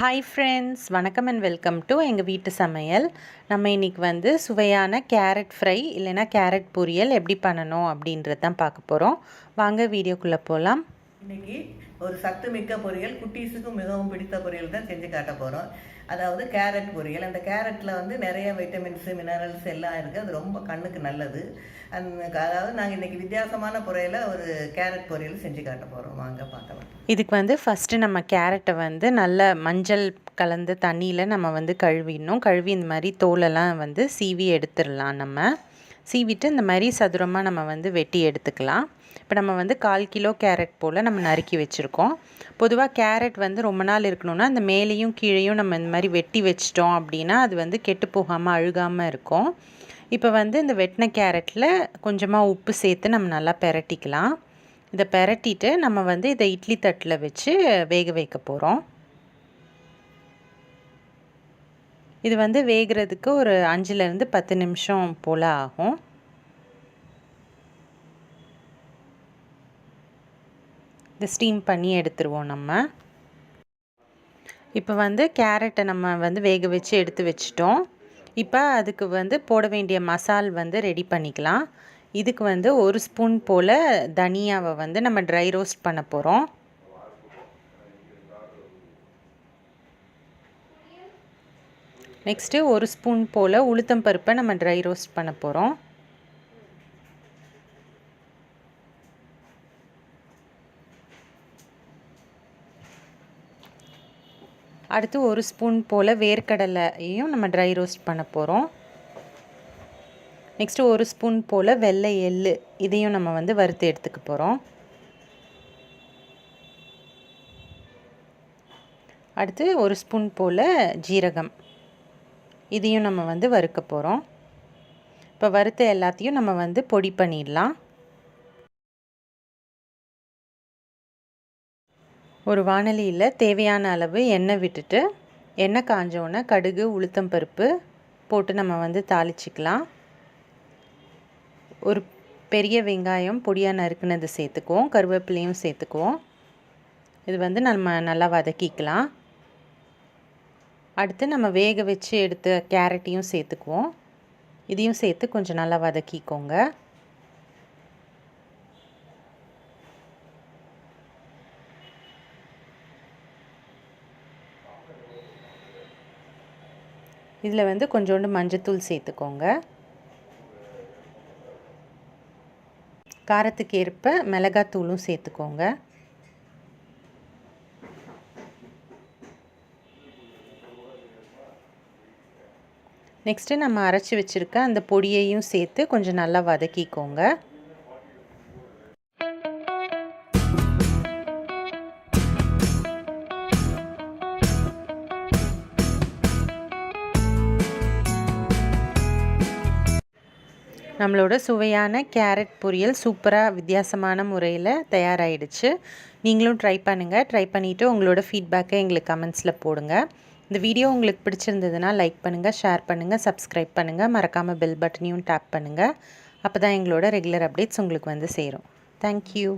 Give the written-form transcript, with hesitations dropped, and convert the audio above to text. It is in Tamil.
ஹாய் ஃப்ரெண்ட்ஸ், வணக்கம் அண்ட் வெல்கம் டு எங்கள் வீட்டு சமையல். நம்ம இன்றைக்கி வந்து சுவையான கேரட் ஃப்ரை இல்லைன்னா கேரட் பொரியல் எப்படி பண்ணணும் அப்படின்றது தான் பார்க்க போகிறோம். வாங்க வீடியோக்குள்ளே போகலாம். இன்றைக்கி ஒரு சத்து மிக்க பொரியல், குட்டீஸுக்கும் மிகவும் பிடித்த பொரியல் தான் செஞ்சு காட்ட போகிறோம். அதாவது கேரட் பொரியல். அந்த கேரட்டில் வந்து நிறைய வைட்டமின்ஸு மினரல்ஸ் எல்லாம் இருக்குது. அது ரொம்ப கண்ணுக்கு நல்லது. அதாவது நாங்கள் இன்றைக்கி வித்தியாசமான பொரியலை ஒரு கேரட் பொரியல் செஞ்சு காட்ட போகிறோம். வாங்க பார்க்கலாம். இதுக்கு வந்து ஃபஸ்ட்டு நம்ம கேரட்டை வந்து நல்ல மஞ்சள் கலந்த தண்ணியில் நம்ம வந்து கழுவிடணும். கழுவி இந்த மாதிரி தோலெல்லாம் வந்து சீவி எடுத்துடலாம். நம்ம சீவிட்டு இந்த மாதிரி சதுரமாக நம்ம வந்து வெட்டி எடுத்துக்கலாம். இப்போ நம்ம வந்து 1/4 கிலோ கேரட் போல் நம்ம நறுக்கி வச்சுருக்கோம். பொதுவாக கேரட் வந்து ரொம்ப நாள் இருக்கணும்னா அந்த மேலேயும் கீழேயும் நம்ம இந்த மாதிரி வெட்டி வச்சிட்டோம் அப்படின்னா அது வந்து கெட்டு போகாமல் அழுகாமல் இருக்கும். இப்போ வந்து இந்த வெட்டின கேரட்டில் கொஞ்சமாக உப்பு சேர்த்து நம்ம நல்லா பெரட்டிக்கலாம். இதை பெரட்டிட்டு நம்ம வந்து இதை இட்லி தட்டில் வச்சு வேக வைக்க போகிறோம். இது வந்து வேகிறதுக்கு ஒரு 5லேருந்து 10 நிமிஷம் போல் ஆகும். இதை ஸ்டீம் பண்ணி எடுத்துருவோம் நம்ம. இப்போ வந்து கேரட்டை நம்ம வந்து வேக வச்சு எடுத்து வச்சிட்டோம். இப்போ அதுக்கு வந்து போட வேண்டிய மசால் வந்து ரெடி பண்ணிக்கலாம். இதுக்கு வந்து 1 ஸ்பூன் போல் தனியாவை வந்து நம்ம ட்ரை ரோஸ்ட் பண்ண போகிறோம். நெக்ஸ்ட்டு 1 ஸ்பூன் போல் உளுத்தம் பருப்பை நம்ம ட்ரை ரோஸ்ட் பண்ண போகிறோம். அடுத்து 1 ஸ்பூன் போல் வேர்க்கடலையும் நம்ம ட்ரை ரோஸ்ட் பண்ண போகிறோம். நெக்ஸ்ட்டு 1 ஸ்பூன் போல் வெள்ளை எள்ளு, இதையும் நம்ம வந்து வறுத்து எடுத்துக்க போகிறோம். அடுத்து 1 ஸ்பூன் போல் ஜீரகம், இதையும் நம்ம வந்து வறுக்க போகிறோம். இப்போ வறுத்த எல்லாத்தையும் நம்ம வந்து பொடி பண்ணிடலாம். ஒரு வாணலியில் தேவையான அளவு எண்ணெய் விட்டுட்டு எண்ணெய் காஞ்சோன்னே கடுகு உளுத்தம் பருப்பு போட்டு நம்ம வந்து தாளிச்சிக்கலாம். ஒரு பெரிய வெங்காயம் பொடியாக நறுக்குனது சேர்த்துக்குவோம். கருவேப்பிலையும் சேர்த்துக்குவோம். இது வந்து நம்ம நல்லா வதக்கிக்கலாம். அடுத்து நம்ம வேக வச்சு எடுத்த கேரட்டையும் சேர்த்துக்குவோம். இதையும் சேர்த்து கொஞ்சம் நல்லா வதக்கிக்கோங்க. இதில் வந்து கொஞ்சோண்டு மஞ்சத்தூள் சேர்த்துக்கோங்க. காரத்துக்கு ஏற்ப மிளகாத்தூளும் சேர்த்துக்கோங்க. நெக்ஸ்ட்டு நம்ம அரைச்சி வச்சுருக்க அந்த பொடியையும் சேர்த்து கொஞ்சம் நல்லா வதக்கிக்கோங்க. நம்மளோட சுவையான கேரட் பொரியல் சூப்பராக வித்தியாசமான முறையில் தயாராகிடுச்சு. நீங்களும் ட்ரை பண்ணுங்கள். ட்ரை பண்ணிவிட்டு உங்களோட ஃபீட்பேக்கை எங்களுக்கு கமெண்ட்ஸில் போடுங்க. இந்த வீடியோ உங்களுக்கு பிடிச்சிருந்ததுன்னா லைக் பண்ணுங்கள், ஷேர் பண்ணுங்கள், சப்ஸ்கிரைப் பண்ணுங்கள். மறக்காமல் பெல் பட்டனையும் டேப் பண்ணுங்கள். அப்போ தான் எங்களோட ரெகுலர் அப்டேட்ஸ் உங்களுக்கு வந்து சேரும். தேங்க்யூ.